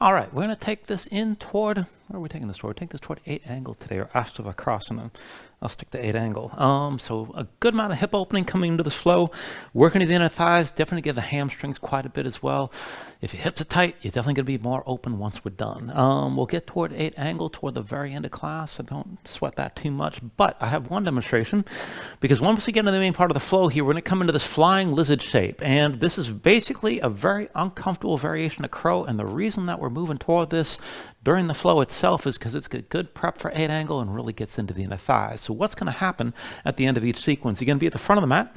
All right, we're going to take this in toward, where are we taking this toward? Take this toward 8 angle today, or Astavakrasana. I'll stick to 8 angle. So a good amount of hip opening coming into this flow. Working to the inner thighs, definitely give the hamstrings quite a bit as well. If your hips are tight, you're definitely going to be more open once we're done. We'll get toward 8 angle toward the very end of class, so don't sweat that too much. But I have one demonstration, because once we get into the main part of the flow here, we're going to come into this flying lizard shape. And this is basically a very uncomfortable variation of crow. And the reason that we're moving toward this during the flow itself is because it's a good prep for 8 angle and really gets into the inner thighs. So what's going to happen at the end of each sequence? You're going to be at the front of the mat.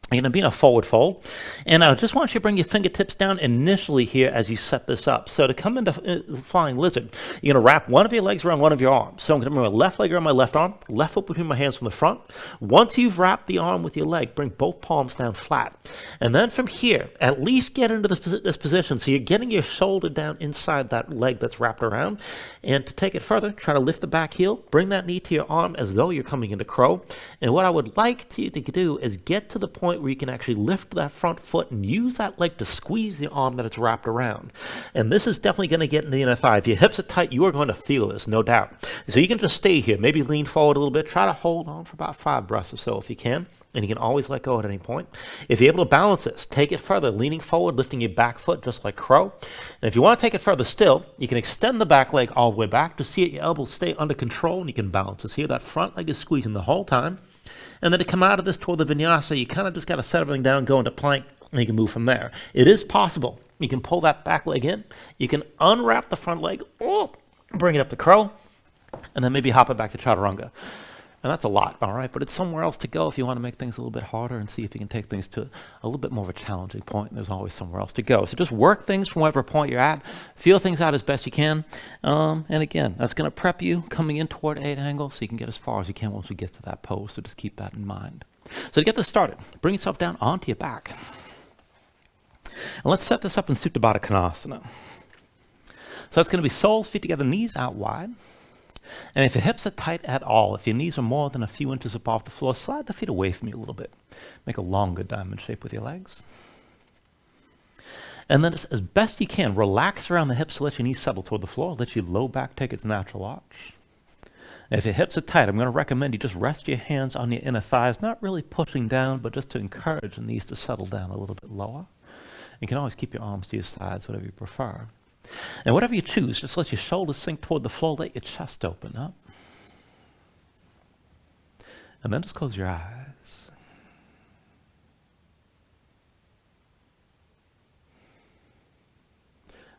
You're going to be in a forward fold. And I just want you to bring your fingertips down initially here as you set this up. So to come into flying lizard, you're going to wrap one of your legs around one of your arms. So I'm going to bring my left leg around my left arm, left foot between my hands from the front. Once you've wrapped the arm with your leg, bring both palms down flat. And then from here, at least get into this position. So you're getting your shoulder down inside that leg that's wrapped around. And to take it further, try to lift the back heel, bring that knee to your arm as though you're coming into crow. And what I would like you to do is get to the point where you can actually lift that front foot and use that leg to squeeze the arm that it's wrapped around. And this is definitely going to get in the inner thigh. If your hips are tight, you are going to feel this, no doubt. So you can just stay here, maybe lean forward a little bit, try to hold on for about 5 breaths or so if you can, and you can always let go at any point. If you're able to balance this, take it further, leaning forward, lifting your back foot just like crow. And if you want to take it further still, you can extend the back leg all the way back to see that your elbows stay under control, and you can balance this here. That front leg is squeezing the whole time. And then to come out of this toward the Vinyasa, you kind of just got to set everything down, go into plank, and you can move from there. It is possible. You can pull that back leg in. You can unwrap the front leg, bring it up to crow, and then maybe hop it back to chaturanga. And that's a lot, all right? But it's somewhere else to go if you want to make things a little bit harder and see if you can take things to a little bit more of a challenging point. There's always somewhere else to go. So just work things from whatever point you're at. Feel things out as best you can. And again, that's going to prep you coming in toward 8 angle so you can get as far as you can once we get to that pose. So just keep that in mind. So to get this started, bring yourself down onto your back. And let's set this up in Supta Baddha Konasana. So that's going to be soles, feet together, knees out wide. And if your hips are tight at all, if your knees are more than a few inches above the floor, slide the feet away from you a little bit. Make a longer diamond shape with your legs. And then as best you can, relax around the hips to let your knees settle toward the floor. Let your low back take its natural arch. And if your hips are tight, I'm going to recommend you just rest your hands on your inner thighs, not really pushing down, but just to encourage the knees to settle down a little bit lower. You can always keep your arms to your sides, whatever you prefer. And whatever you choose, just let your shoulders sink toward the floor, let your chest open up. And then just close your eyes.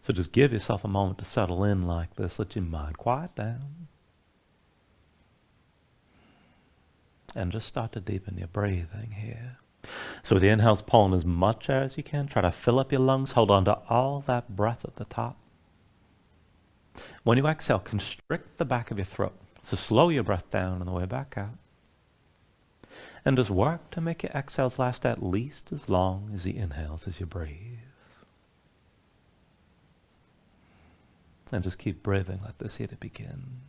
So just give yourself a moment to settle in like this. Let your mind quiet down. And just start to deepen your breathing here. So with the inhales, pull in as much air as you can. Try to fill up your lungs. Hold on to all that breath at the top. When you exhale, constrict the back of your throat. So slow your breath down on the way back out. And just work to make your exhales last at least as long as the inhales as you breathe. And just keep breathing like this here to begin.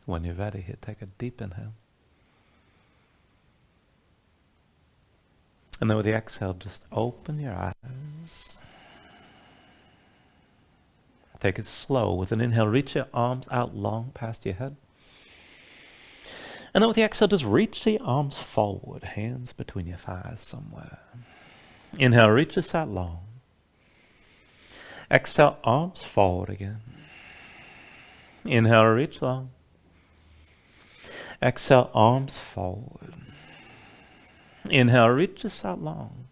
When you're ready, here, take a deep inhale. And then with the exhale, just open your eyes. Take it slow. With an inhale, reach your arms out long past your head. And then with the exhale, just reach the arms forward, hands between your thighs somewhere. Inhale, reach this out long. Exhale, arms forward again. Inhale, reach long. Exhale, arms forward. Inhale, reach this out long.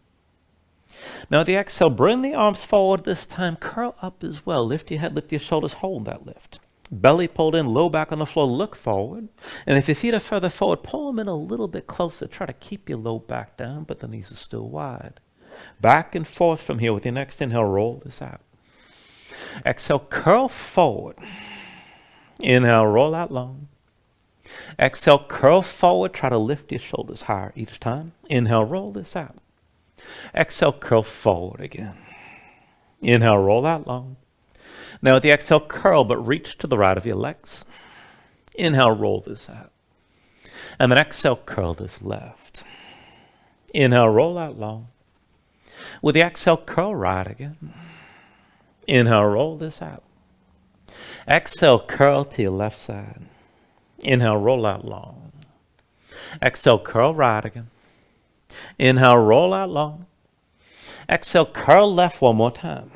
Now with the exhale, bring the arms forward this time. Curl up as well. Lift your head, lift your shoulders, hold that lift. Belly pulled in, low back on the floor, look forward. And if your feet are further forward, pull them in a little bit closer. Try to keep your low back down, but the knees are still wide. Back and forth from here. With your next inhale, roll this out. Exhale, curl forward. Inhale, roll out long. Exhale, curl forward. Try to lift your shoulders higher each time. Inhale, roll this out. Exhale, curl forward again. Inhale, roll out long. Now with the exhale, curl, but reach to the right of your legs. Inhale, roll this out. And then exhale, curl this left. Inhale, roll out long. With the exhale, curl right again. Inhale, roll this out. Exhale, curl to your left side. Inhale, roll out long. Exhale, curl right again. Inhale, roll out long. Exhale, curl left one more time.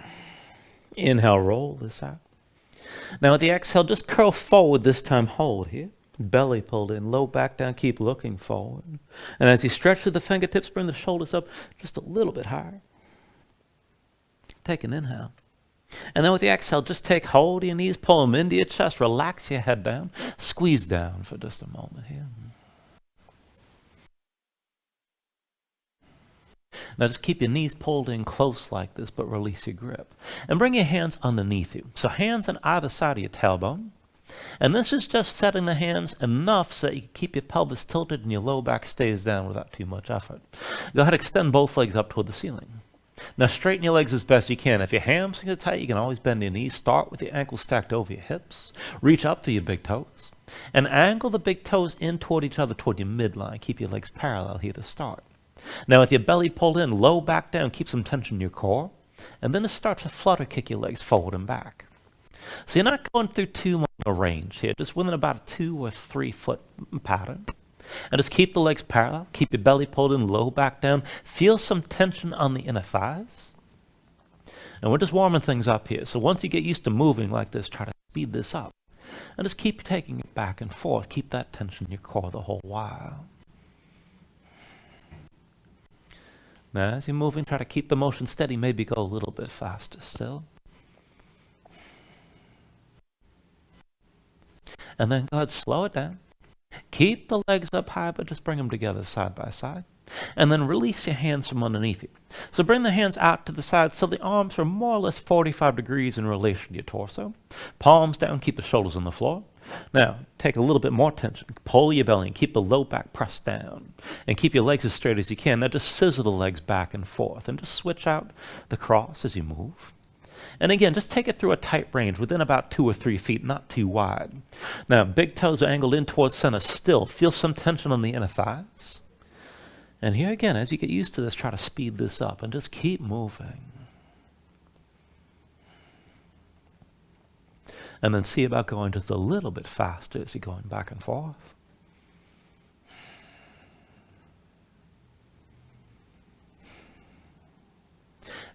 Inhale, roll this out. Now with the exhale, just curl forward, this time hold here. Belly pulled in, low back down, keep looking forward. And as you stretch through the fingertips, bring the shoulders up just a little bit higher. Take an inhale. And then with the exhale, just take hold of your knees, pull them into your chest, relax your head down, squeeze down for just a moment here. Now just keep your knees pulled in close like this, but release your grip. And bring your hands underneath you. So hands on either side of your tailbone. And this is just setting the hands enough so that you can keep your pelvis tilted and your low back stays down without too much effort. Go ahead, extend both legs up toward the ceiling. Now straighten your legs as best you can. If your hamstrings are tight, you can always bend your knees. Start with your ankles stacked over your hips. Reach up to your big toes. And angle the big toes in toward each other, toward your midline. Keep your legs parallel here to start. Now with your belly pulled in, low back down, keep some tension in your core. And then just start to flutter kick your legs forward and back. So you're not going through too long a range here, just within about a 2 or 3 foot pattern. And just keep the legs parallel, keep your belly pulled in, low back down. Feel some tension on the inner thighs. And we're just warming things up here. So once you get used to moving like this, try to speed this up. And just keep taking it back and forth. Keep that tension in your core the whole while. Now as you're moving, try to keep the motion steady, maybe go a little bit faster still. And then go ahead, slow it down. Keep the legs up high, but just bring them together side by side. And then release your hands from underneath you. So bring the hands out to the side so the arms are more or less 45 degrees in relation to your torso. Palms down, keep the shoulders on the floor. Now, take a little bit more tension. Pull your belly and keep the low back pressed down. And keep your legs as straight as you can. Now just scissor the legs back and forth. And just switch out the cross as you move. And again, just take it through a tight range, within about 2 or 3 feet, not too wide. Now, big toes are angled in towards center still. Feel some tension on the inner thighs. And here again, as you get used to this, try to speed this up and just keep moving. And then see about going just a little bit faster as you're going back and forth.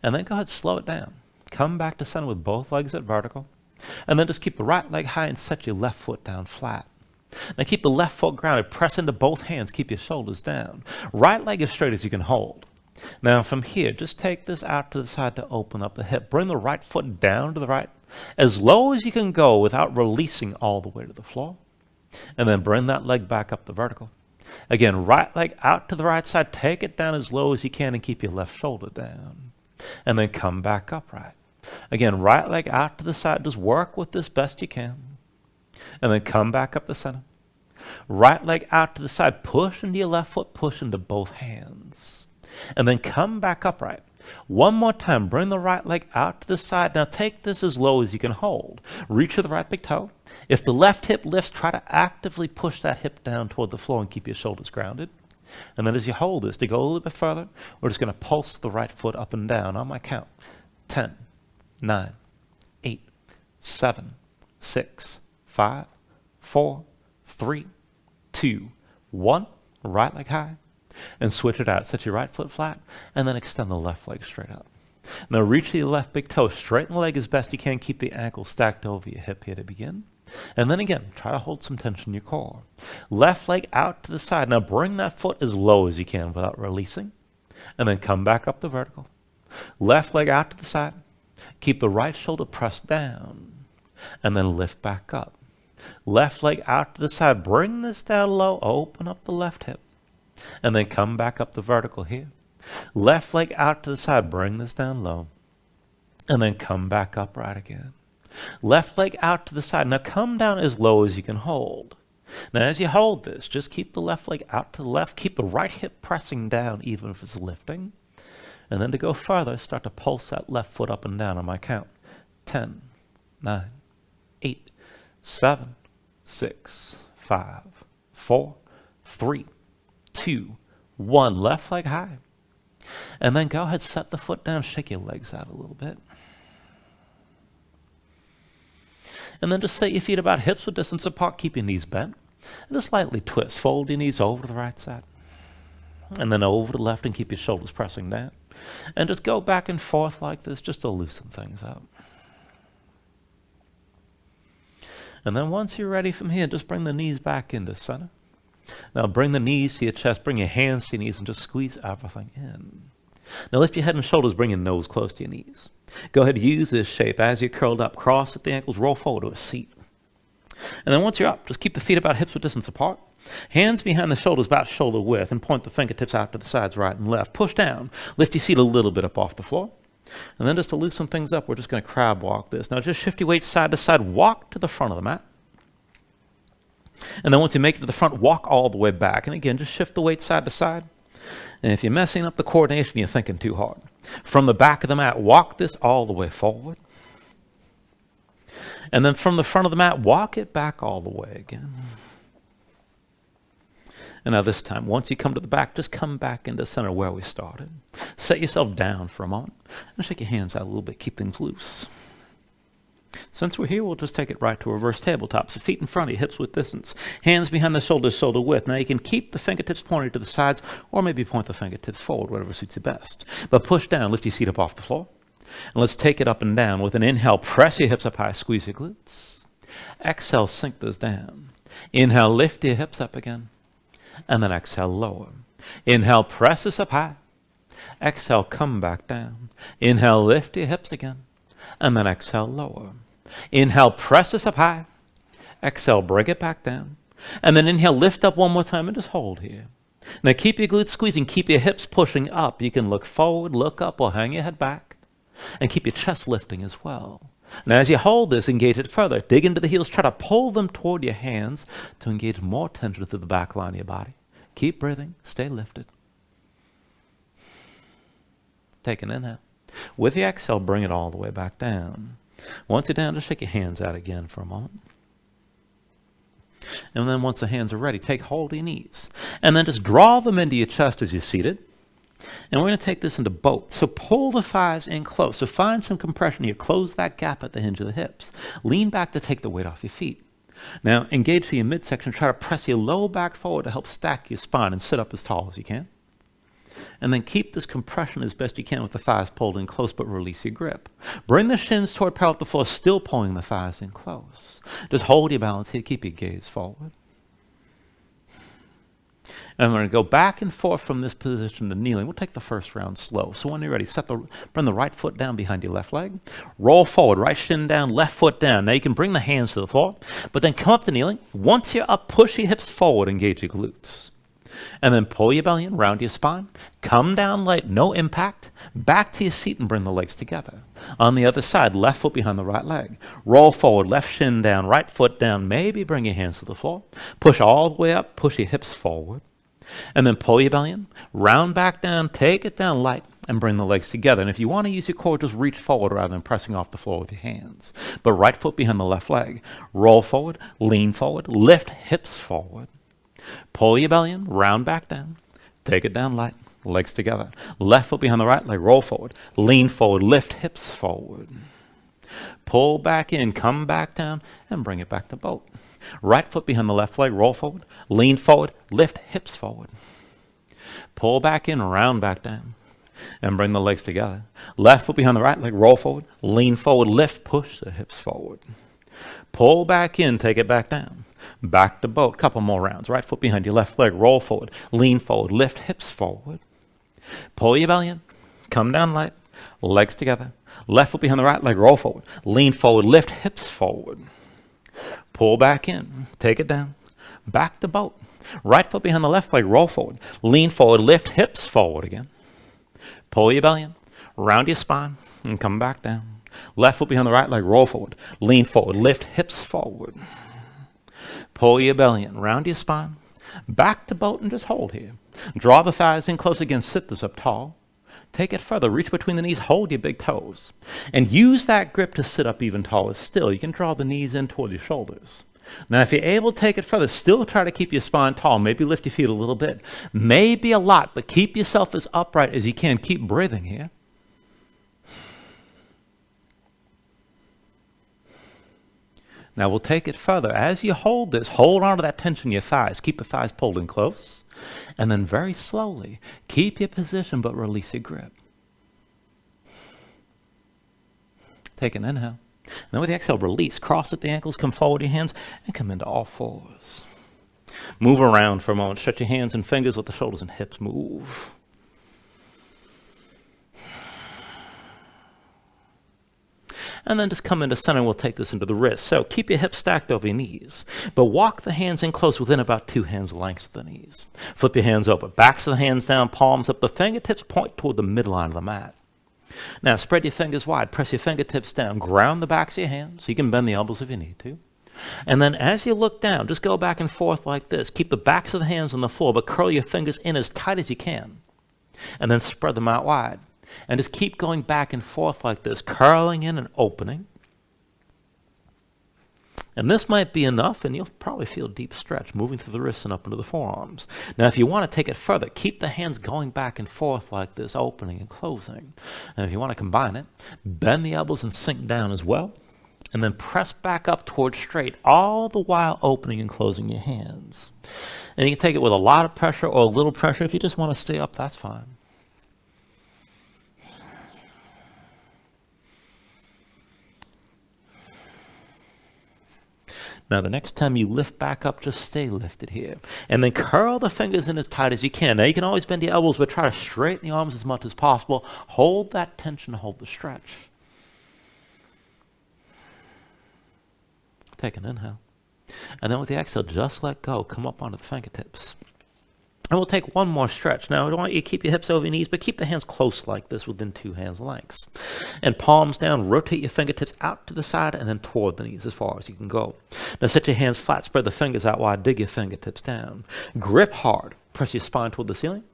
And then go ahead, slow it down. Come back to center with both legs at vertical. And then just keep the right leg high and set your left foot down flat. Now keep the left foot grounded. Press into both hands. Keep your shoulders down. Right leg as straight as you can hold. Now from here, just take this out to the side to open up the hip. Bring the right foot down to the right, as low as you can go without releasing all the way to the floor. And then bring that leg back up the vertical. Again, right leg out to the right side. Take it down as low as you can and keep your left shoulder down. And then come back upright. Again, right leg out to the side. Just work with this best you can. And then come back up the center. Right leg out to the side. Push into your left foot. Push into both hands. And then come back upright. One more time. Bring the right leg out to the side. Now take this as low as you can hold. Reach for the right big toe. If the left hip lifts, try to actively push that hip down toward the floor and keep your shoulders grounded. And then as you hold this, to go a little bit further, we're just going to pulse the right foot up and down on my count. 10, 9, 8, 7, 6, 5, 4, 3, 2, 1. Right leg high. And switch it out. Set your right foot flat and then extend the left leg straight up. Now reach to your left big toe. Straighten the leg as best you can. Keep the ankle stacked over your hip here to begin. And then again, try to hold some tension in your core. Left leg out to the side. Now bring that foot as low as you can without releasing. And then come back up the vertical. Left leg out to the side. Keep the right shoulder pressed down. And then lift back up. Left leg out to the side. Bring this down low. Open up the left hip. And then come back up the vertical here. Left leg out to the side. Bring this down low. And then come back upright again. Left leg out to the side. Now come down as low as you can hold. Now as you hold this, just keep the left leg out to the left. Keep the right hip pressing down even if it's lifting. And then to go further, start to pulse that left foot up and down on my count. 10, 9, 8, 7, 6, 5, 4, 3, 2, 1. Left leg high. And then go ahead, set the foot down, shake your legs out a little bit. And then just set your feet about hips width distance apart, keep your knees bent. And just lightly twist. Fold your knees over to the right side. And then over to the left and keep your shoulders pressing down. And just go back and forth like this just to loosen things up. And then once you're ready from here, just bring the knees back into center. Now bring the knees to your chest, bring your hands to your knees, and just squeeze everything in. Now lift your head and shoulders, bring your nose close to your knees. Go ahead, use this shape as you're curled up. Cross at the ankles, roll forward to a seat. And then once you're up, just keep the feet about hips width distance apart. Hands behind the shoulders, about shoulder width, and point the fingertips out to the sides, right and left. Push down. Lift your seat a little bit up off the floor. And then just to loosen things up, we're just going to crab walk this. Now just shift your weight side to side. Walk to the front of the mat. And then once you make it to the front, walk all the way back. And again, just shift the weight side to side. And if you're messing up the coordination, you're thinking too hard. From the back of the mat, walk this all the way forward. And then from the front of the mat, walk it back all the way again. And now this time, once you come to the back, just come back into center where we started. Set yourself down for a moment and shake your hands out a little bit. Keep things loose. Since we're here, we'll just take it right to reverse tabletop. So feet in front of you, hips width distance. Hands behind the shoulders, shoulder width. Now you can keep the fingertips pointed to the sides or maybe point the fingertips forward, whatever suits you best. But push down, lift your seat up off the floor. And let's take it up and down. With an inhale, press your hips up high, squeeze your glutes. Exhale, sink those down. Inhale, lift your hips up again. And then exhale, lower. Inhale, press this up high. Exhale, come back down. Inhale, lift your hips again. And then exhale, lower. Inhale, press this up high. Exhale, bring it back down. And then inhale, lift up one more time and just hold here. Now keep your glutes squeezing, keep your hips pushing up. You can look forward, look up, or hang your head back. And keep your chest lifting as well. Now as you hold this, engage it further. Dig into the heels, try to pull them toward your hands to engage more tension through the back line of your body. Keep breathing, stay lifted. Take an inhale. With the exhale, bring it all the way back down. Once you're down, just shake your hands out again for a moment. And then once the hands are ready, take hold of your knees. And then just draw them into your chest as you're seated. And we're going to take this into both. So pull the thighs in close. So find some compression here. Close that gap at the hinge of the hips. Lean back to take the weight off your feet. Now engage to your midsection. Try to press your low back forward to help stack your spine and sit up as tall as you can. And then keep this compression as best you can with the thighs pulled in close, but release your grip. Bring the shins toward parallel with the floor, still pulling the thighs in close. Just hold your balance here. Keep your gaze forward. And we're going to go back and forth from this position to kneeling. We'll take the first round slow. So when you're ready, bring the right foot down behind your left leg. Roll forward, right shin down, left foot down. Now you can bring the hands to the floor, but then come up to kneeling. Once you're up, push your hips forward, engage your glutes. And then pull your belly in, round your spine. Come down light, no impact. Back to your seat and bring the legs together. On the other side, left foot behind the right leg. Roll forward, left shin down, right foot down. Maybe bring your hands to the floor. Push all the way up, push your hips forward. And then pull your belly in, round back down, take it down light, and bring the legs together. And if you want to use your core, just reach forward rather than pressing off the floor with your hands. But right foot behind the left leg. Roll forward, lean forward, lift hips forward. Pull your belly in, round back down, take it down light, legs together. Left foot behind the right leg, roll forward, lean forward, lift hips forward. Pull back in, come back down, and bring it back to boat. Right foot behind the left leg, roll forward, lean forward, lift hips forward. Pull back in, round back down, and bring the legs together. Left foot behind the right leg, roll forward, lean forward, lift, push the hips forward. Pull back in, take it back down. Back to boat, couple more rounds. Right foot behind your left leg, roll forward, lean forward, lift hips forward. Pull your belly in, come down light, legs together. Left foot behind the right leg, roll forward, lean forward, lift hips forward. Pull back in, take it down, back to boat. Right foot behind the left leg, roll forward, lean forward, lift hips forward again. Pull your belly in, round your spine, and come back down. Left foot behind the right leg, roll forward, lean forward, lift hips forward. Pull your belly in, round your spine, back to boat, and just hold here. Draw the thighs in close again, sit this up tall. Take it further. Reach between the knees. Hold your big toes. And use that grip to sit up even taller still. You can draw the knees in toward your shoulders. Now, if you're able to take it further, still try to keep your spine tall. Maybe lift your feet a little bit. Maybe a lot, but keep yourself as upright as you can. Keep breathing here. Now, we'll take it further. As you hold this, hold on to that tension in your thighs. Keep the thighs pulled in close. And then very slowly, keep your position, but release your grip. Take an inhale. And then with the exhale, release. Cross at the ankles, come forward your hands, and come into all fours. Move around for a moment. Stretch your hands and fingers, let the shoulders and hips move. And then just come into center, and we'll take this into the wrist. So keep your hips stacked over your knees, but walk the hands in close within about 2 hands length of the knees. Flip your hands over. Backs of the hands down, palms up. The fingertips point toward the midline of the mat. Now spread your fingers wide. Press your fingertips down. Ground the backs of your hands. You can bend the elbows if you need to. And then as you look down, just go back and forth like this. Keep the backs of the hands on the floor, but curl your fingers in as tight as you can. And then spread them out wide. And just keep going back and forth like this, curling in and opening. And this might be enough, and you'll probably feel a deep stretch moving through the wrists and up into the forearms. Now, if you want to take it further, keep the hands going back and forth like this, opening and closing. And if you want to combine it, bend the elbows and sink down as well. And then press back up towards straight, all the while opening and closing your hands. And you can take it with a lot of pressure or a little pressure. If you just want to stay up, that's fine. Now, the next time you lift back up, just stay lifted here. And then curl the fingers in as tight as you can. Now, you can always bend your elbows, but try to straighten the arms as much as possible. Hold that tension, hold the stretch. Take an inhale. And then with the exhale, just let go. Come up onto the fingertips. And we'll take one more stretch. Now, I don't want you to keep your hips over your knees, but keep the hands close like this within 2 hands lengths. And palms down, rotate your fingertips out to the side and then toward the knees as far as you can go. Now, set your hands flat, spread the fingers out wide, dig your fingertips down. Grip hard, press your spine toward the ceiling.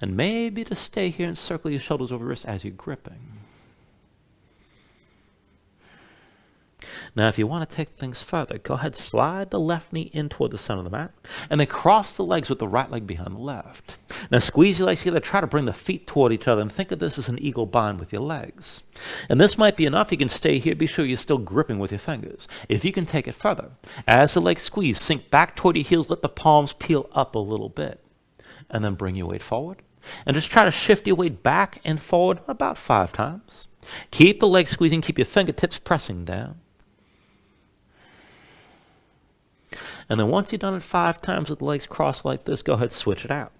And maybe just stay here and circle your shoulders over your wrists as you're gripping. Now, if you want to take things further, go ahead, slide the left knee in toward the center of the mat, and then cross the legs with the right leg behind the left. Now, squeeze your legs together, try to bring the feet toward each other, and think of this as an eagle bind with your legs. And this might be enough. You can stay here. Be sure you're still gripping with your fingers. If you can take it further, as the legs squeeze, sink back toward your heels, let the palms peel up a little bit, and then bring your weight forward. And just try to shift your weight back and forward about 5 times. Keep the legs squeezing, keep your fingertips pressing down. And then once you've done it 5 times with the legs crossed like this, go ahead, switch it out.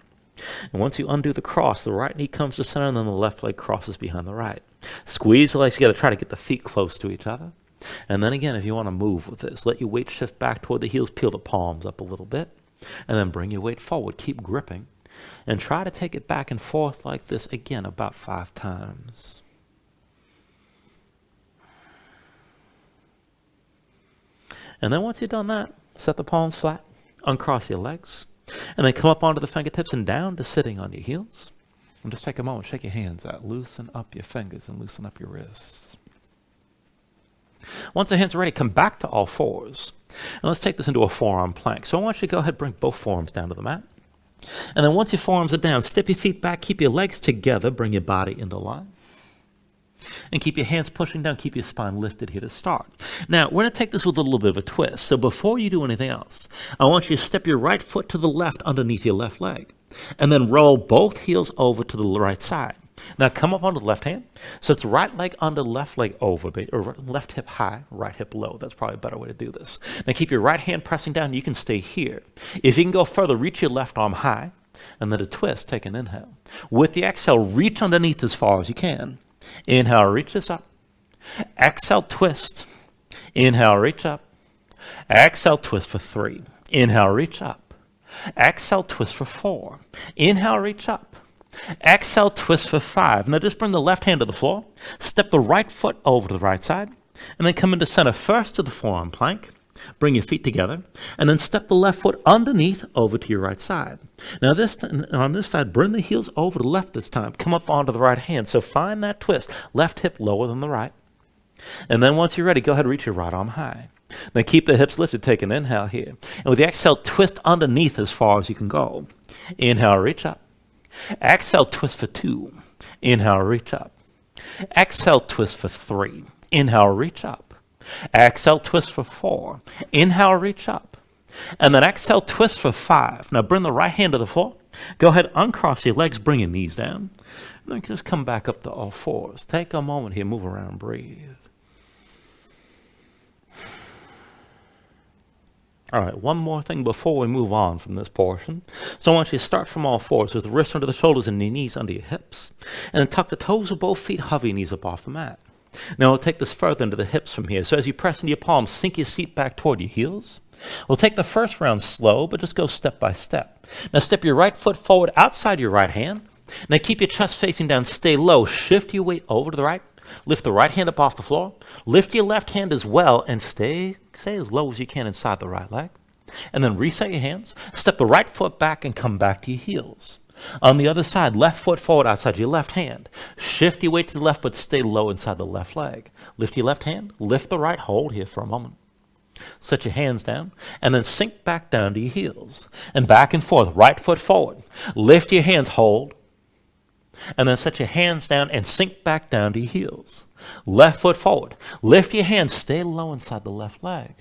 And once you undo the cross, the right knee comes to center, and then the left leg crosses behind the right. Squeeze the legs together, try to get the feet close to each other. And then again, if you want to move with this, let your weight shift back toward the heels, peel the palms up a little bit, and then bring your weight forward. Keep gripping, and try to take it back and forth like this again about 5 times. And then once you've done that, set the palms flat, uncross your legs, and then come up onto the fingertips and down to sitting on your heels. And just take a moment, shake your hands out, loosen up your fingers and loosen up your wrists. Once the hands are ready, come back to all fours. And let's take this into a forearm plank. So I want you to go ahead and bring both forearms down to the mat. And then once your forearms are down, step your feet back, keep your legs together, bring your body into line. And keep your hands pushing down, keep your spine lifted here to start. Now, we're going to take this with a little bit of a twist. So before you do anything else, I want you to step your right foot to the left underneath your left leg. And then roll both heels over to the right side. Now come up onto the left hand. So it's right leg under, left leg over, or left hip high, right hip low. That's probably a better way to do this. Now keep your right hand pressing down. You can stay here. If you can go further, reach your left arm high. And then a twist, take an inhale. With the exhale, reach underneath as far as you can. Inhale, reach this up. Exhale, twist. Inhale, reach up. Exhale, twist for 3. Inhale, reach up. Exhale, twist for 4. Inhale, reach up. Exhale, twist for 5. Now just bring the left hand to the floor. Step the right foot over to the right side. And then come into center first to the forearm plank. Bring your feet together, and then step the left foot underneath over to your right side. Now on this side, bring the heels over to the left this time. Come up onto the right hand. So find that twist. Left hip lower than the right. And then once you're ready, go ahead and reach your right arm high. Now keep the hips lifted. Take an inhale here. And with the exhale, twist underneath as far as you can go. Inhale, reach up. Exhale, twist for 2. Inhale, reach up. Exhale, twist for 3. Inhale, reach up. Exhale, twist for 4. Inhale, reach up. And then exhale, twist for 5. Now bring the right hand to the floor. Go ahead, uncross your legs, bring your knees down. And then just come back up to all fours. Take a moment here, move around, breathe. All right, one more thing before we move on from this portion. So I want you to start from all fours with the wrists under the shoulders and the knees under your hips. And then tuck the toes of both feet, hover your knees up off the mat. Now we'll take this further into the hips from here. So as you press into your palms, sink your seat back toward your heels. We'll take the first round slow, but just go step by step. Now step your right foot forward outside your right hand. Now keep your chest facing down, stay low. Shift your weight over to the right. Lift the right hand up off the floor. Lift your left hand as well and stay as low as you can inside the right leg. And then reset your hands. Step the right foot back and come back to your heels. On the other side, left foot forward outside your left hand. Shift your weight to the left, but stay low inside the left leg. Lift your left hand. Lift the right. Hold here for a moment. Set your hands down and then sink back down to your heels. And back and forth, right foot forward. Lift your hands, hold. And then set your hands down and sink back down to your heels. Left foot forward. Lift your hands, stay low inside the left leg.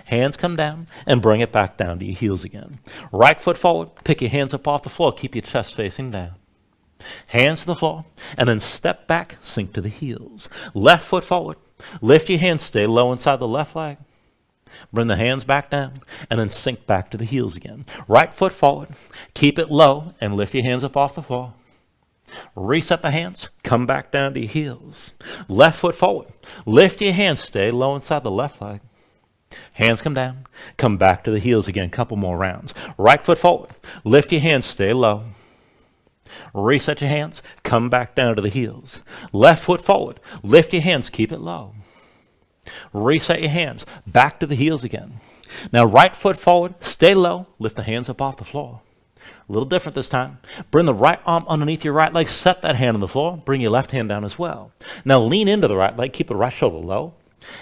Hands come down and bring it back down to your heels again. Right foot forward, pick your hands up off the floor, keep your chest facing down. Hands to the floor, and then step back, sink to the heels. Left foot forward, lift your hands, stay low inside the left leg. Bring the hands back down, and then sink back to the heels again. Right foot forward, keep it low, and lift your hands up off the floor. Reset the hands, come back down to your heels. Left foot forward, lift your hands, stay low inside the left leg. Hands come down, come back to the heels again, couple more rounds. Right foot forward, lift your hands, stay low. Reset your hands, come back down to the heels. Left foot forward, lift your hands, keep it low. Reset your hands, back to the heels again. Now right foot forward, stay low, lift the hands up off the floor. A little different this time. Bring the right arm underneath your right leg, set that hand on the floor, bring your left hand down as well. Now lean into the right leg, keep the right shoulder low,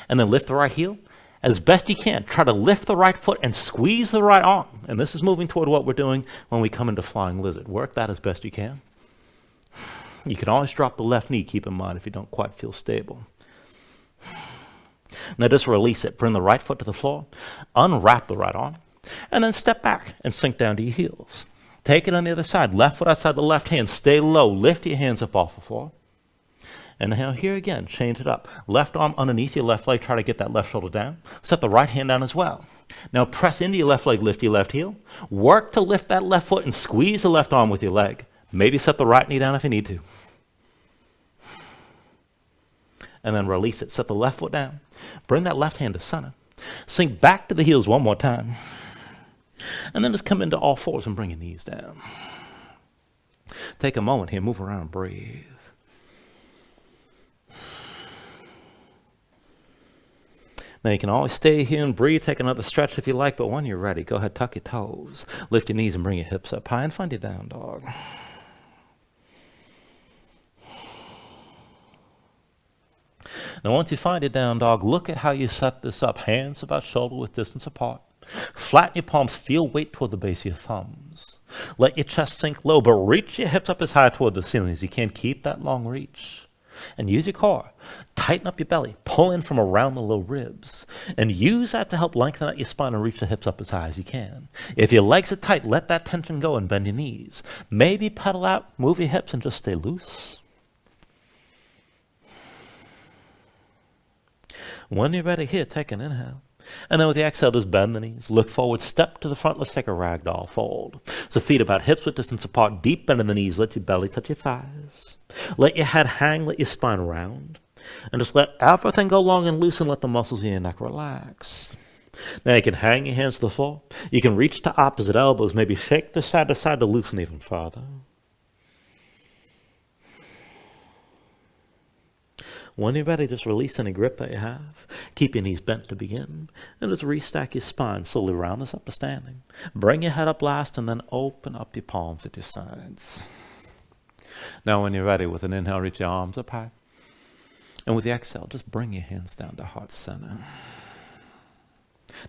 and then lift the right heel. As best you can, try to lift the right foot and squeeze the right arm. And this is moving toward what we're doing when we come into flying lizard. Work that as best you can. You can always drop the left knee, keep in mind, if you don't quite feel stable. Now just release it. Bring the right foot to the floor, unwrap the right arm, and then step back and sink down to your heels. Take it on the other side. Left foot outside the left hand. Stay low. Lift your hands up off the floor. And now here again, change it up. Left arm underneath your left leg. Try to get that left shoulder down. Set the right hand down as well. Now press into your left leg. Lift your left heel. Work to lift that left foot and squeeze the left arm with your leg. Maybe set the right knee down if you need to. And then release it. Set the left foot down. Bring that left hand to center. Sink back to the heels one more time. And then just come into all fours and bring your knees down. Take a moment here, move around, breathe. Now you can always stay here and breathe, take another stretch if you like, but when you're ready, go ahead, tuck your toes, lift your knees and bring your hips up high and find your down dog. Now once you find your down dog, look at how you set this up. Hands about shoulder width distance apart. Flatten your palms, feel weight toward the base of your thumbs. Let your chest sink low, but reach your hips up as high toward the ceiling as you can. Keep that long reach. And use your core. Tighten up your belly. Pull in from around the low ribs. And use that to help lengthen out your spine and reach the hips up as high as you can. If your legs are tight, let that tension go and bend your knees. Maybe pedal out, move your hips, and just stay loose. When you're ready here, take an inhale. And then with the exhale, just bend the knees. Look forward, step to the front. Let's take a ragdoll fold. So feet about hips width distance apart, deep bend in the knees. Let your belly touch your thighs. Let your head hang, let your spine round. And just let everything go long and loose and let the muscles in your neck relax. Now you can hang your hands to the floor. You can reach to opposite elbows. Maybe shake this side to side to loosen even farther. When you're ready, just release any grip that you have. Keep your knees bent to begin. And just restack your spine. Slowly round this up to standing. Bring your head up last and then open up your palms at your sides. Now when you're ready, with an inhale, reach your arms up high. And with the exhale, just bring your hands down to heart center.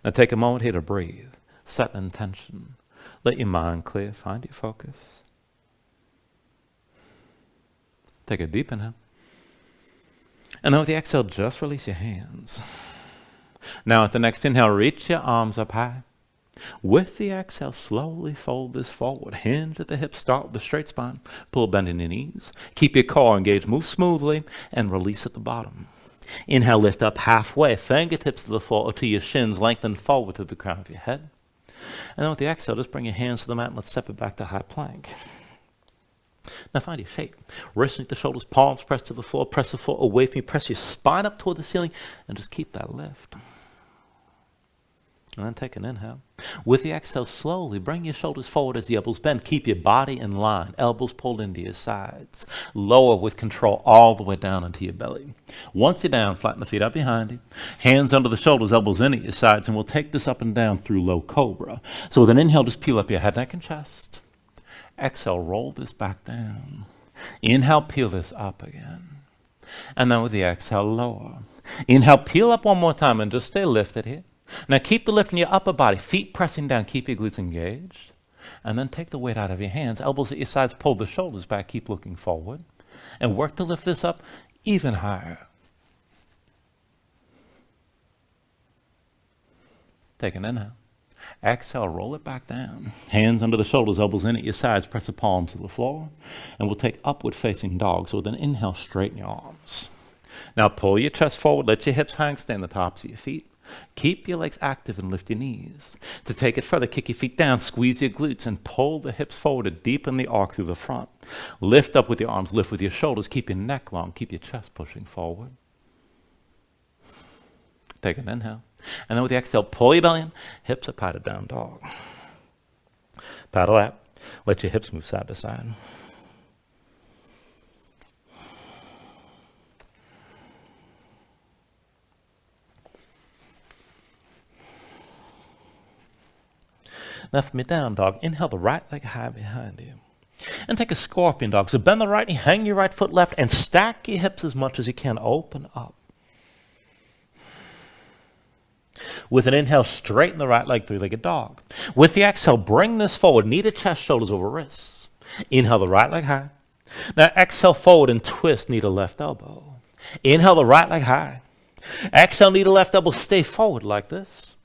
Now take a moment here to breathe. Set an intention. Let your mind clear. Find your focus. Take a deep inhale. And then with the exhale, just release your hands. Now at the next inhale, reach your arms up high. With the exhale, slowly fold this forward. Hinge at the hips, start with a straight spine. Pull bend in your knees. Keep your core engaged, move smoothly, and release at the bottom. Inhale, lift up halfway, fingertips to the floor or to your shins, lengthen forward to the crown of your head. And then with the exhale, just bring your hands to the mat and let's step it back to high plank. Now find your shape. Wrists underneath the shoulders, palms press to the floor, press the floor away from you, press your spine up toward the ceiling, and just keep that lift. And then take an inhale. With the exhale, slowly bring your shoulders forward as the elbows bend. Keep your body in line, elbows pulled into your sides. Lower with control all the way down into your belly. Once you're down, flatten the feet out behind you. Hands under the shoulders, elbows into your sides, and we'll take this up and down through low cobra. So with an inhale, just peel up your head, neck, and chest. Exhale, roll this back down. Inhale, peel this up again. And then with the exhale, lower. Inhale, peel up one more time and just stay lifted here. Now keep the lift in your upper body, feet pressing down, keep your glutes engaged. And then take the weight out of your hands, elbows at your sides, pull the shoulders back, keep looking forward. And work to lift this up even higher. Take an inhale. Exhale, roll it back down. Hands under the shoulders, elbows in at your sides, press the palms to the floor. And we'll take upward facing dog. So with an inhale, straighten your arms. Now pull your chest forward, let your hips hang, stay on the tops of your feet. Keep your legs active and lift your knees. To take it further, kick your feet down, squeeze your glutes, and pull the hips forward to deepen the arc through the front. Lift up with your arms, lift with your shoulders, keep your neck long, keep your chest pushing forward. Take an inhale. And then with the exhale, pull your belly in, hips up high to down dog. Paddle out. Let your hips move side to side. Now from your down dog, inhale the right leg high behind you. And take a scorpion dog. So bend the right knee, hang your right foot left, and stack your hips as much as you can. Open up. With an inhale, straighten the right leg, three-legged dog. With the exhale, bring this forward, knee to chest, shoulders over wrists. Inhale the right leg high. Now exhale forward and twist knee to left elbow. Inhale the right leg high. Exhale, knee to left elbow, stay forward like this.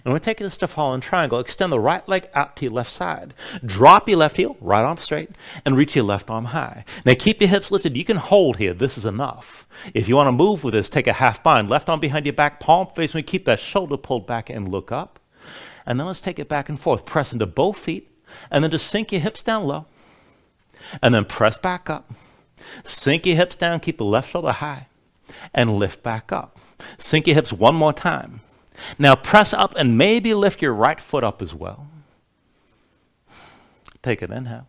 And we're taking this to fallen triangle. Extend the right leg out to your left side. Drop your left heel, right arm straight, and reach your left arm high. Now keep your hips lifted. You can hold here. This is enough. If you want to move with this, take a half bind. Left arm behind your back, palm facing me. Keep that shoulder pulled back and look up. And then let's take it back and forth. Press into both feet. And then just sink your hips down low. And then press back up. Sink your hips down. Keep the left shoulder high. And lift back up. Sink your hips one more time. Now press up and maybe lift your right foot up as well. Take an inhale.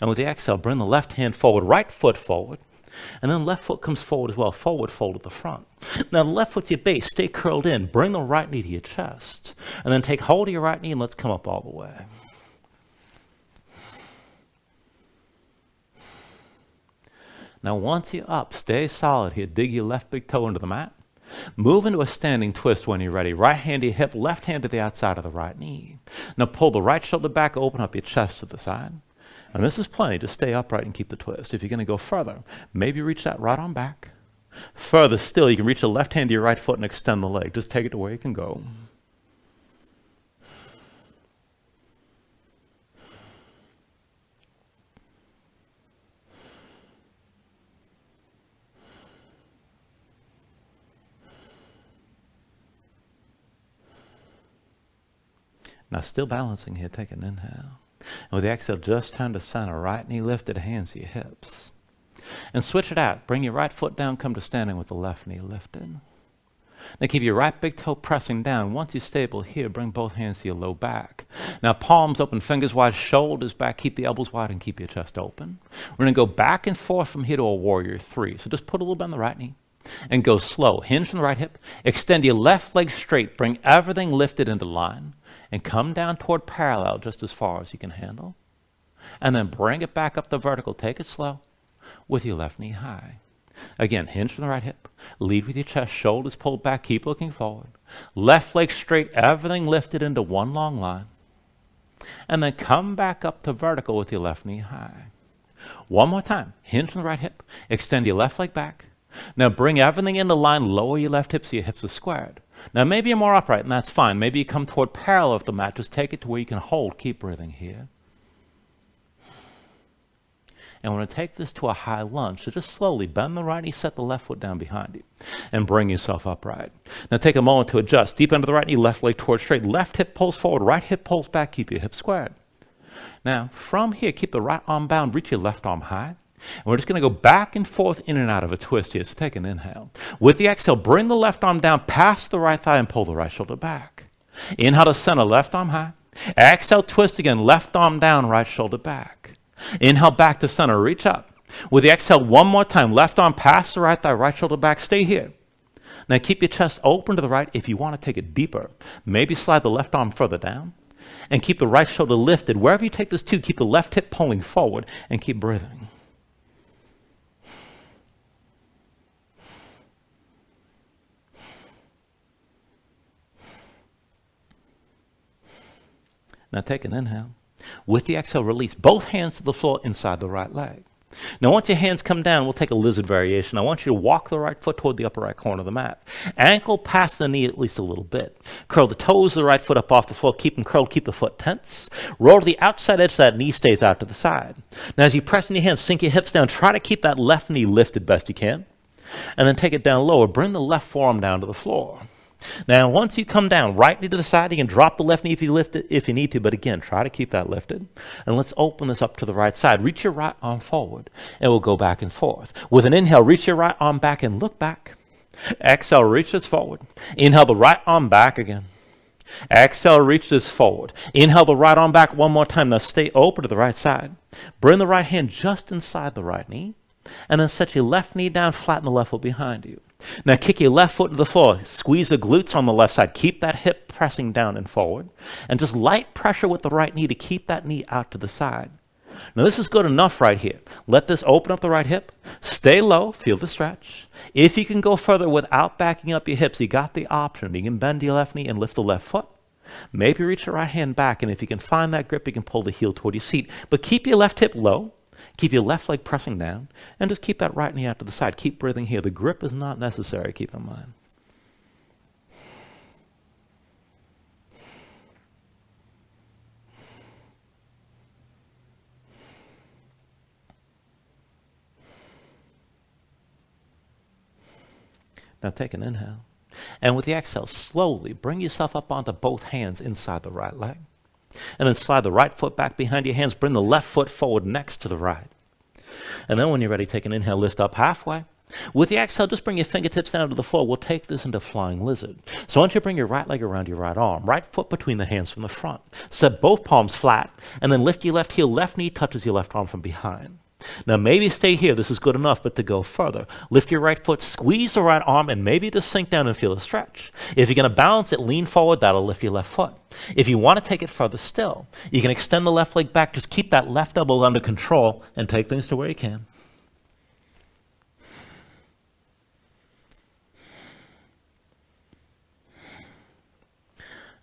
And with the exhale, bring the left hand forward, right foot forward. And then left foot comes forward as well, forward fold at the front. Now left foot's your base, stay curled in. Bring the right knee to your chest. And then take hold of your right knee and let's come up all the way. Now once you're up, stay solid here. Dig your left big toe into the mat. Move into a standing twist when you're ready. Right hand to your hip, left hand to the outside of the right knee. Now pull the right shoulder back, open up your chest to the side. And this is plenty. Just stay upright and keep the twist. If you're going to go further, maybe reach that right arm back. Further still, you can reach the left hand to your right foot and extend the leg. Just take it to where you can go. Now still balancing here, take an inhale. And with the exhale, just turn to center. Right knee lifted, hands to your hips. And switch it out. Bring your right foot down, come to standing with the left knee lifted. Now keep your right big toe pressing down. Once you're stable here, bring both hands to your low back. Now palms open, fingers wide, shoulders back. Keep the elbows wide and keep your chest open. We're going to go back and forth from here to a warrior three. So just put a little bit on the right knee. And go slow. Hinge from the right hip. Extend your left leg straight. Bring everything lifted into line. And come down toward parallel just as far as you can handle. And then bring it back up to vertical. Take it slow with your left knee high. Again, hinge from the right hip. Lead with your chest, shoulders pulled back. Keep looking forward. Left leg straight, everything lifted into one long line. And then come back up to vertical with your left knee high. One more time. Hinge from the right hip. Extend your left leg back. Now bring everything into line. Lower your left hip so your hips are squared. Now maybe you're more upright, and that's fine. Maybe you come toward parallel with the mat. Just take it to where you can hold. Keep breathing here. And we're going to take this to a high lunge. So just slowly bend the right knee, set the left foot down behind you, and bring yourself upright. Now take a moment to adjust. Deep into the right knee, left leg towards straight. Left hip pulls forward, right hip pulls back. Keep your hips squared. Now from here, keep the right arm bound. Reach your left arm high. And we're just going to go back and forth in and out of a twist here. So take an inhale. With the exhale, bring the left arm down past the right thigh and pull the right shoulder back. Inhale to center, left arm high. Exhale, twist again, left arm down, right shoulder back. Inhale back to center, reach up. With the exhale, one more time, left arm past the right thigh, right shoulder back, stay here. Now keep your chest open to the right. If you want to take it deeper, maybe slide the left arm further down and keep the right shoulder lifted. Wherever you take this to, keep the left hip pulling forward and keep breathing. Now take an inhale. With the exhale, release both hands to the floor inside the right leg. Now once your hands come down, we'll take a lizard variation. I want you to walk the right foot toward the upper right corner of the mat. Ankle past the knee at least a little bit. Curl the toes of the right foot up off the floor. Keep them curled. Keep the foot tense. Roll to the outside edge so that knee stays out to the side. Now as you press in your hands, sink your hips down. Try to keep that left knee lifted best you can. And then take it down lower. Bring the left forearm down to the floor. Now, once you come down, right knee to the side, you can drop the left knee if you lift it, if you need to, but again, try to keep that lifted. And let's open this up to the right side. Reach your right arm forward, and we'll go back and forth. With an inhale, reach your right arm back and look back. Exhale, reach this forward. Inhale the right arm back again. Exhale, reach this forward. Inhale the right arm back one more time. Now stay open to the right side. Bring the right hand just inside the right knee, and then set your left knee down, flatten the left foot behind you. Now kick your left foot to the floor. Squeeze the glutes on the left side. Keep that hip pressing down and forward. And just light pressure with the right knee to keep that knee out to the side. Now this is good enough right here. Let this open up the right hip. Stay low. Feel the stretch. If you can go further without backing up your hips, you got the option. You can bend your left knee and lift the left foot. Maybe reach your right hand back. And if you can find that grip, you can pull the heel toward your seat. But keep your left hip low. Keep your left leg pressing down, and just keep that right knee out to the side. Keep breathing here. The grip is not necessary, keep in mind. Now take an inhale, and with the exhale, slowly bring yourself up onto both hands inside the right leg. And then slide the right foot back behind your hands. Bring the left foot forward next to the right. And then when you're ready, take an inhale, lift up halfway. With the exhale, just bring your fingertips down to the floor. We'll take this into flying lizard. So once you bring your right leg around your right arm, right foot between the hands from the front. Set both palms flat, and then lift your left heel. Left knee touches your left arm from behind. Now maybe stay here. This is good enough, but to go further, lift your right foot, squeeze the right arm, and maybe just sink down and feel a stretch. If you're going to balance it, lean forward. That'll lift your left foot. If you want to take it further still, you can extend the left leg back. Just keep that left elbow under control and take things to where you can.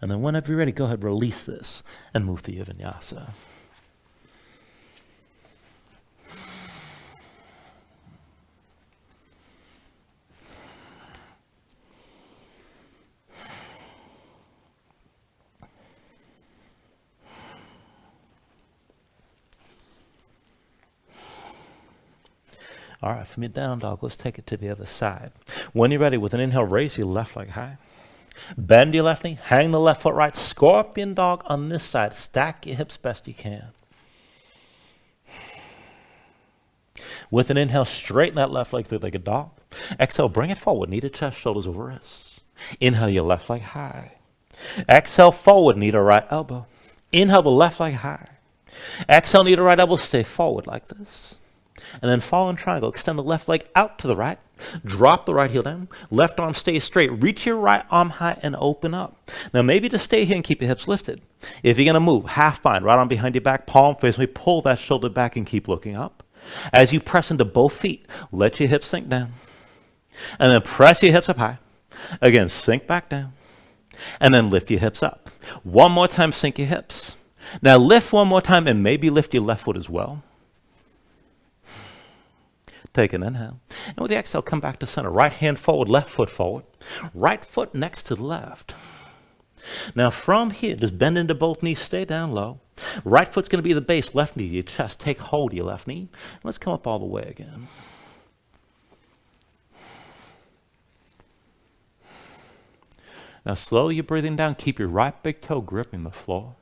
And then whenever you're ready, go ahead, release this and move to your Vinyasa. All right, from your down dog, let's take it to the other side. When you're ready, with an inhale, raise your left leg high. Bend your left knee, hang the left foot right. Scorpion dog on this side. Stack your hips best you can. With an inhale, straighten that left leg three-legged dog. Exhale, bring it forward, knee to chest, shoulders over wrists. Inhale your left leg high. Exhale, forward, knee to right elbow. Inhale the left leg high. Exhale, knee to right elbow, stay forward like this. And then fall in triangle. Extend the left leg out to the right. Drop the right heel down. Left arm stays straight. Reach your right arm high and open up. Now maybe just stay here and keep your hips lifted. If you're going to move, half bind, right arm behind your back, palm face me, pull that shoulder back and keep looking up. As you press into both feet, let your hips sink down. And then press your hips up high. Again, sink back down. And then lift your hips up. One more time, sink your hips. Now lift one more time and maybe lift your left foot as well. Take an inhale. And with the exhale, come back to center. Right hand forward, left foot forward. Right foot next to the left. Now from here, just bend into both knees, stay down low. Right foot's going to be the base, left knee to your chest. Take hold of your left knee. Let's come up all the way again. Now slowly you're breathing down. Keep your right big toe gripping the floor.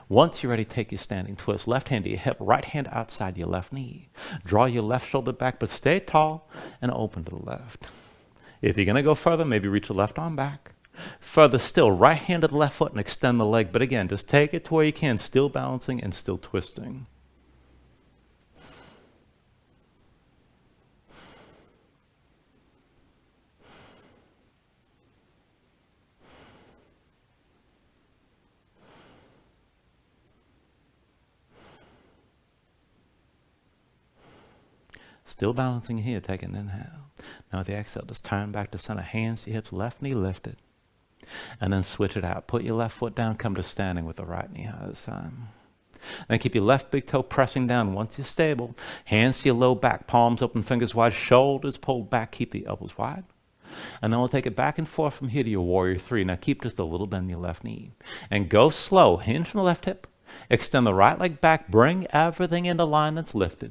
Once you're ready, take your standing twist. Left hand to your hip, right hand outside your left knee. Draw your left shoulder back, but stay tall and open to the left. If you're going to go further, maybe reach the left arm back. Further still, right hand to the left foot and extend the leg. But again, just take it to where you can, still balancing and still twisting. Still balancing here, take an inhale. Now with the exhale, just turn back to center. Hands to your hips, left knee lifted. And then switch it out. Put your left foot down, come to standing with the right knee high this time. Then keep your left big toe pressing down. Once you're stable, hands to your low back, palms open, fingers wide, shoulders pulled back, keep the elbows wide. And then we'll take it back and forth from here to your warrior three. Now keep just a little bend in your left knee. And go slow, hinge from the left hip. Extend the right leg back, bring everything into line that's lifted.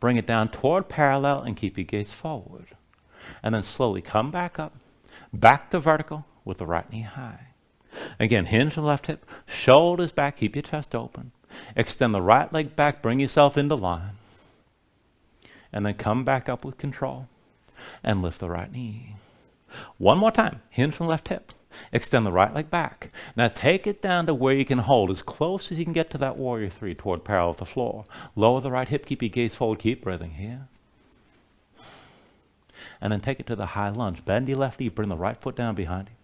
Bring it down toward parallel and keep your gaze forward. And then slowly come back up, back to vertical with the right knee high. Again, hinge the left hip, shoulders back, keep your chest open. Extend the right leg back, bring yourself into line. And then come back up with control and lift the right knee. One more time, hinge from the left hip. Extend the right leg back. Now take it down to where you can hold as close as you can get to that warrior three toward parallel with the floor. Lower the right hip, keep your gaze forward, keep breathing here. And then take it to the high lunge. Bend your left knee, bring the right foot down behind you.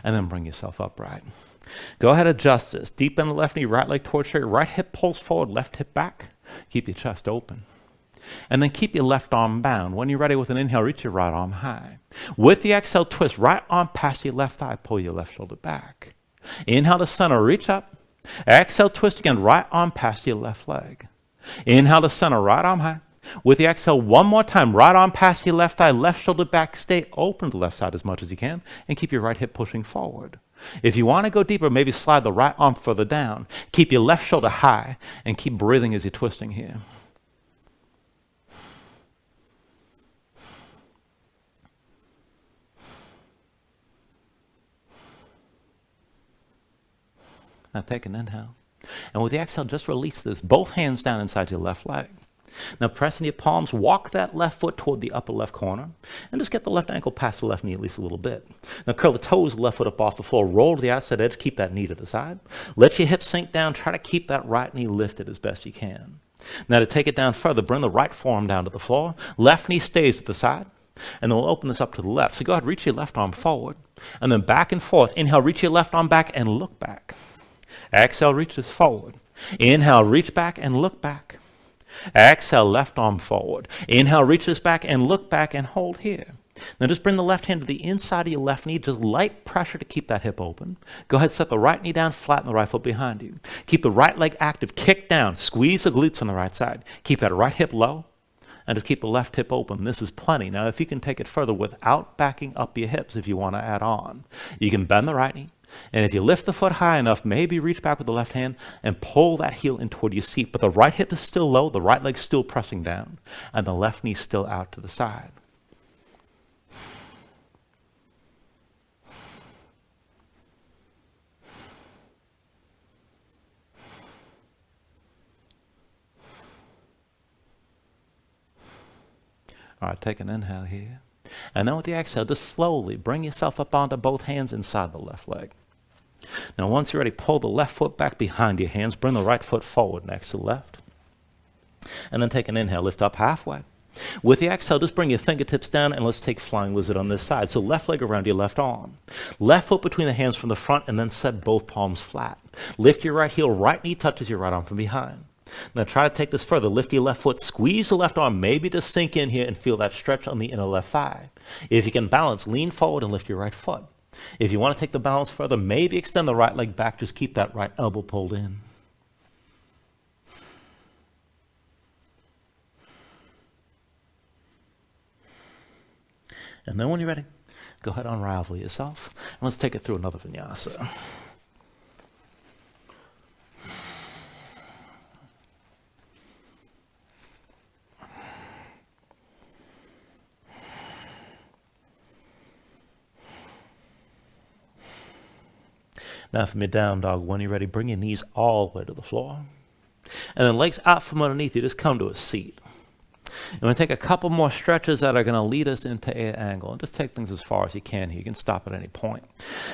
And then bring yourself upright. Go ahead, adjust this. Deep bend the left knee, right leg towards straight. Right hip pulls forward, left hip back. Keep your chest open. And then keep your left arm bound. When you're ready with an inhale, reach your right arm high. With the exhale, twist right arm past your left thigh, pull your left shoulder back. Inhale to center, reach up. Exhale, twist again, right arm past your left leg. Inhale to center, right arm high. With the exhale, one more time, right arm past your left thigh, left shoulder back, stay open to the left side as much as you can, and keep your right hip pushing forward. If you want to go deeper, maybe slide the right arm further down. Keep your left shoulder high, and keep breathing as you're twisting here. Now take an inhale. And with the exhale, just release this. Both hands down inside your left leg. Now press in your palms, walk that left foot toward the upper left corner, and just get the left ankle past the left knee at least a little bit. Now curl the toes, left foot up off the floor, roll to the outside edge, keep that knee to the side. Let your hips sink down, try to keep that right knee lifted as best you can. Now to take it down further, bring the right forearm down to the floor, left knee stays at the side, and then we'll open this up to the left. So go ahead, reach your left arm forward, and then back and forth. Inhale, reach your left arm back and look back. Exhale, reach this forward. Inhale, reach back and look back. Exhale, left arm forward. Inhale, reach this back and look back and hold here. Now just bring the left hand to the inside of your left knee. Just light pressure to keep that hip open. Go ahead, set the right knee down, flatten the right foot behind you. Keep the right leg active, kick down, squeeze the glutes on the right side. Keep that right hip low, and just keep the left hip open. This is plenty. Now if you can take it further without backing up your hips, if you want to add on, you can bend the right knee. And if you lift the foot high enough, maybe reach back with the left hand and pull that heel in toward your seat. But the right hip is still low, the right leg still pressing down, and the left knee still out to the side. All right, take an inhale here. And then with the exhale, just slowly bring yourself up onto both hands inside the left leg. Now once you're ready, pull the left foot back behind your hands. Bring the right foot forward next to the left. And then take an inhale, lift up halfway. With the exhale, just bring your fingertips down and let's take flying lizard on this side. So left leg around your left arm. Left foot between the hands from the front and then set both palms flat. Lift your right heel, right knee touches your right arm from behind. Now try to take this further. Lift your left foot, squeeze the left arm, maybe just sink in here and feel that stretch on the inner left thigh. If you can balance, lean forward and lift your right foot. If you want to take the balance further, maybe extend the right leg back, just keep that right elbow pulled in. And then when you're ready, go ahead and unravel yourself. And let's take it through another vinyasa. Now from your down dog, when you're ready, bring your knees all the way to the floor. And then legs out from underneath you, just come to a seat. And we're going to take a couple more stretches that are going to lead us into an angle. And just take things as far as you can here. You can stop at any point.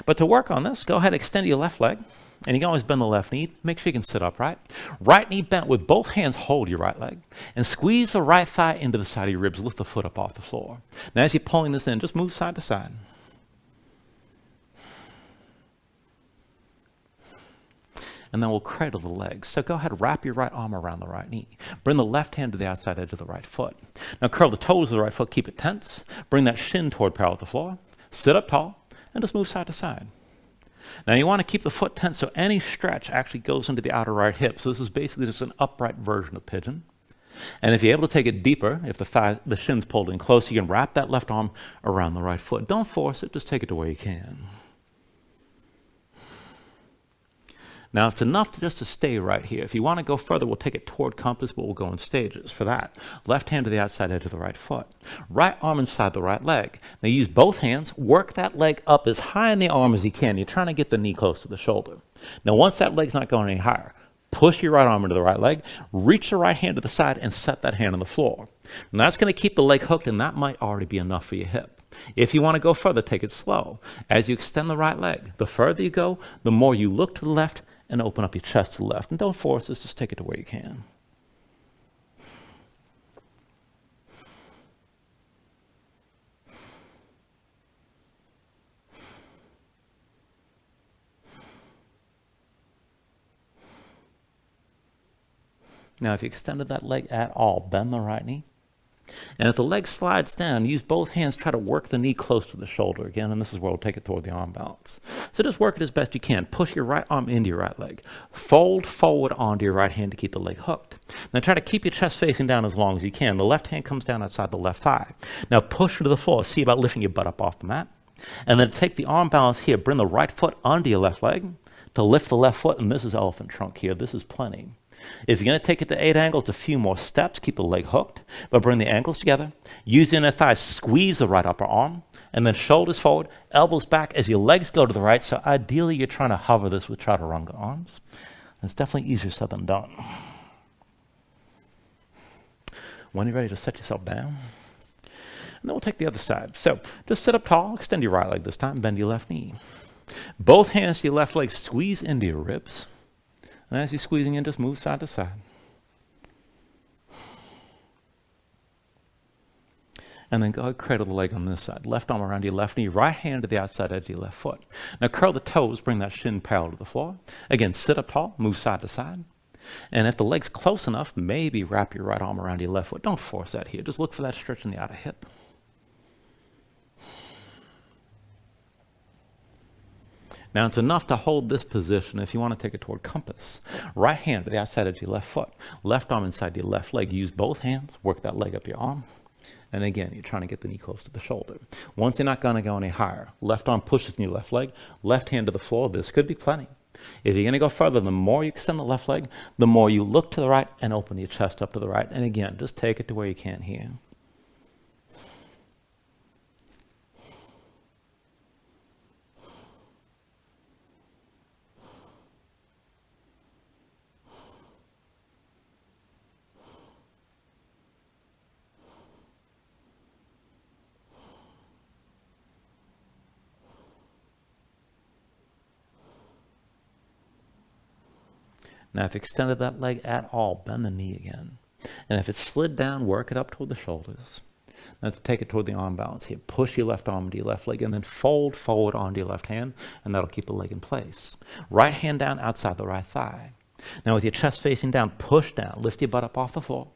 But to work on this, go ahead and extend your left leg. And you can always bend the left knee. Make sure you can sit upright. Right knee bent with both hands, hold your right leg. And squeeze the right thigh into the side of your ribs. Lift the foot up off the floor. Now as you're pulling this in, just move side to side. And then we'll cradle the legs. So go ahead, wrap your right arm around the right knee. Bring the left hand to the outside edge of the right foot. Now curl the toes of the right foot, keep it tense. Bring that shin toward parallel with the floor. Sit up tall, and just move side to side. Now you want to keep the foot tense so any stretch actually goes into the outer right hip. So this is basically just an upright version of pigeon. And if you're able to take it deeper, if the shin's pulled in close, you can wrap that left arm around the right foot. Don't force it, just take it to where you can. Now, it's enough to stay right here. If you want to go further, we'll take it toward compass, but we'll go in stages. For that, left hand to the outside edge of the right foot. Right arm inside the right leg. Now, use both hands. Work that leg up as high in the arm as you can. You're trying to get the knee close to the shoulder. Now, once that leg's not going any higher, push your right arm into the right leg, reach the right hand to the side, and set that hand on the floor. Now, that's going to keep the leg hooked, and that might already be enough for your hip. If you want to go further, take it slow. As you extend the right leg, the further you go, the more you look to the left and open up your chest to the left. And don't force this, just take it to where you can. Now, if you extended that leg at all, bend the right knee. And if the leg slides down, use both hands, try to work the knee close to the shoulder again, and this is where we'll take it toward the arm balance. So just work it as best you can. Push your right arm into your right leg. Fold forward onto your right hand to keep the leg hooked. Now try to keep your chest facing down as long as you can. The left hand comes down outside the left thigh. Now push to the floor. See about lifting your butt up off the mat. And then take the arm balance here. Bring the right foot onto your left leg to lift the left foot, and this is elephant trunk here. This is plenty. If you're going to take it to 8 angles, a few more steps, keep the leg hooked, but bring the ankles together. Use the inner thigh, squeeze the right upper arm, and then shoulders forward, elbows back as your legs go to the right. So ideally, you're trying to hover this with chaturanga arms. And it's definitely easier said than done. When you're ready to set yourself down, and then we'll take the other side. So just sit up tall, extend your right leg this time, bend your left knee. Both hands to your left leg, squeeze into your ribs. And as you're squeezing in, just move side to side. And then go ahead, cradle the leg on this side. Left arm around your left knee, right hand to the outside edge of your left foot. Now curl the toes, bring that shin parallel to the floor. Again, sit up tall, move side to side. And if the leg's close enough, maybe wrap your right arm around your left foot. Don't force that here. Just look for that stretch in the outer hip. Now, it's enough to hold this position if you want to take it toward compass. Right hand to the outside edge of your left foot. Left arm inside your left leg. Use both hands. Work that leg up your arm. And again, you're trying to get the knee close to the shoulder. Once you're not going to go any higher, left arm pushes in your left leg. Left hand to the floor. This could be plenty. If you're going to go further, the more you extend the left leg, the more you look to the right and open your chest up to the right. And again, just take it to where you can here. Now, if you extended that leg at all, bend the knee again. And if it's slid down, work it up toward the shoulders. Now to take it toward the arm balance here, push your left arm to your left leg and then fold forward onto your left hand, and that'll keep the leg in place. Right hand down outside the right thigh. Now with your chest facing down, push down, lift your butt up off the floor,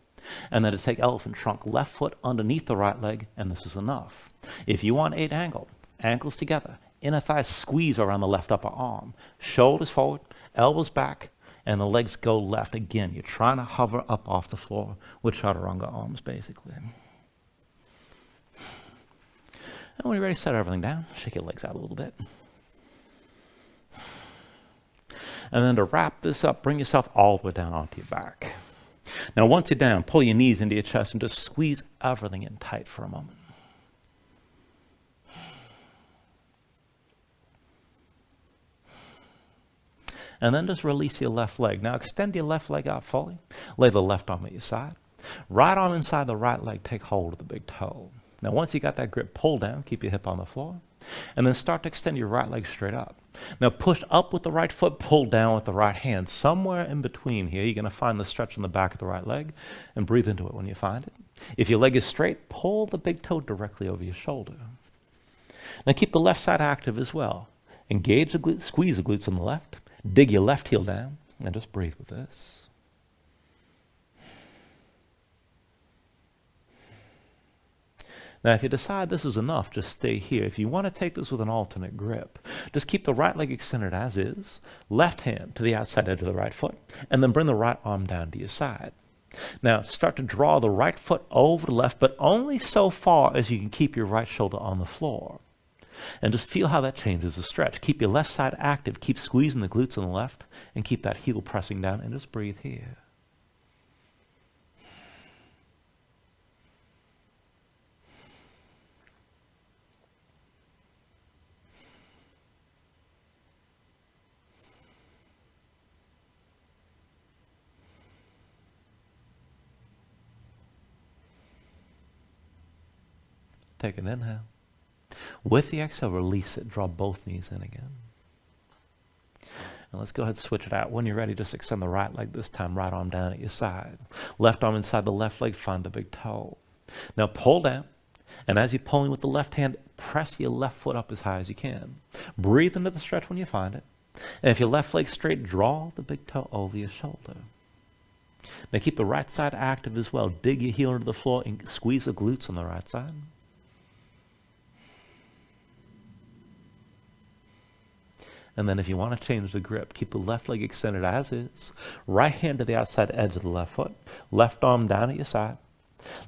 and then to take elephant trunk, left foot underneath the right leg, and this is enough. If you want 8 angle, ankles together, inner thigh squeeze around the left upper arm, shoulders forward, elbows back, and the legs go left. Again, you're trying to hover up off the floor with chaturanga arms, basically. And when you're ready to set everything down, shake your legs out a little bit. And then to wrap this up, bring yourself all the way down onto your back. Now once you're down, pull your knees into your chest and just squeeze everything in tight for a moment. And then just release your left leg. Now extend your left leg out fully. Lay the left arm at your side. Right arm inside the right leg, take hold of the big toe. Now once you got that grip, pull down, keep your hip on the floor. And then start to extend your right leg straight up. Now push up with the right foot, pull down with the right hand. Somewhere in between here, you're going to find the stretch in the back of the right leg, and breathe into it when you find it. If your leg is straight, pull the big toe directly over your shoulder. Now keep the left side active as well. Engage the glutes, squeeze the glutes on the left, dig your left heel down, and just breathe with this. Now, if you decide this is enough, just stay here. If you want to take this with an alternate grip, just keep the right leg extended as is, left hand to the outside edge of the right foot, and then bring the right arm down to your side. Now, start to draw the right foot over the left, but only so far as you can keep your right shoulder on the floor. And just feel how that changes the stretch. Keep your left side active. Keep squeezing the glutes on the left, and keep that heel pressing down, and just breathe here. Take an inhale. With the exhale, release it. Draw both knees in again. And let's go ahead and switch it out. When you're ready, just extend the right leg this time, right arm down at your side. Left arm inside the left leg, find the big toe. Now pull down, and as you're pulling with the left hand, press your left foot up as high as you can. Breathe into the stretch when you find it. And if your left leg's straight, draw the big toe over your shoulder. Now keep the right side active as well. Dig your heel into the floor and squeeze the glutes on the right side. And then if you want to change the grip, keep the left leg extended as is. Right hand to the outside edge of the left foot. Left arm down at your side.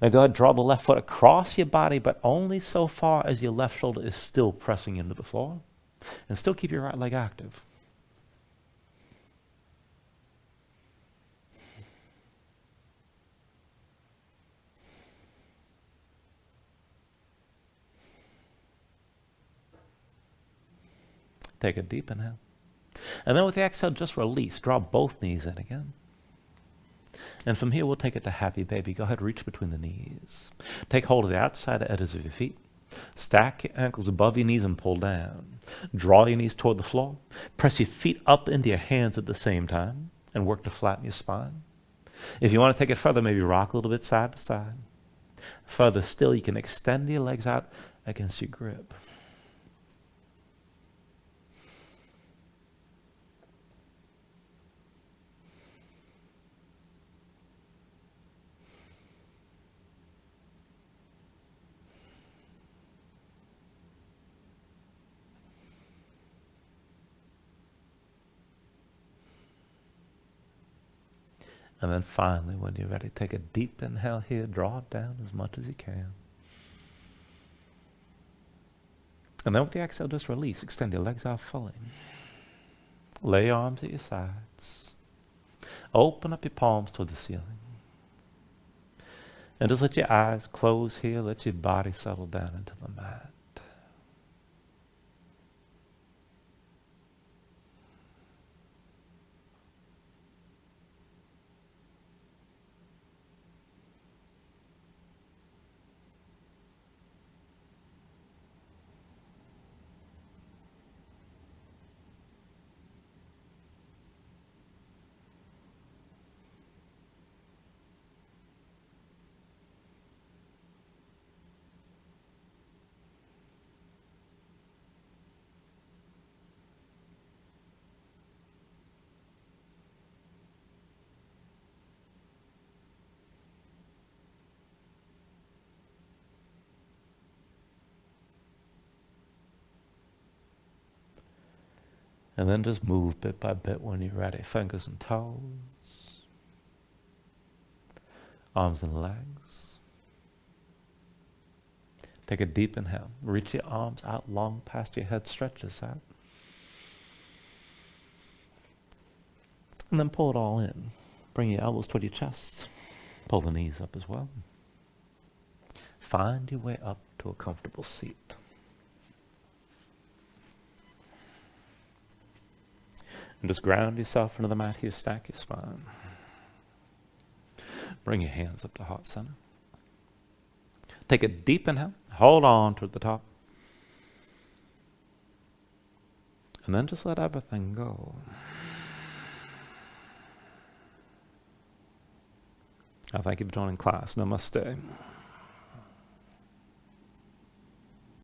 Now go ahead, draw the left foot across your body, but only so far as your left shoulder is still pressing into the floor. And still keep your right leg active. Take a deep inhale. And then with the exhale, just release. Draw both knees in again. And from here, we'll take it to happy baby. Go ahead, reach between the knees. Take hold of the outside edges of your feet. Stack your ankles above your knees and pull down. Draw your knees toward the floor. Press your feet up into your hands at the same time and work to flatten your spine. If you want to take it further, maybe rock a little bit side to side. Further still, you can extend your legs out against your grip. And then finally, when you're ready, take a deep inhale here. Draw it down as much as you can. And then with the exhale, just release. Extend your legs out fully. Lay your arms at your sides. Open up your palms toward the ceiling. And just let your eyes close here. Let your body settle down into the mat. And then just move bit by bit when you're ready. Fingers and toes. Arms and legs. Take a deep inhale. Reach your arms out long past your head. Stretch this out. And then pull it all in. Bring your elbows toward your chest. Pull the knees up as well. Find your way up to a comfortable seat. And just ground yourself into the mat here. Stack your spine. Bring your hands up to heart center. Take a deep inhale. Hold on to the top. And then just let everything go. I thank you for joining class. Namaste.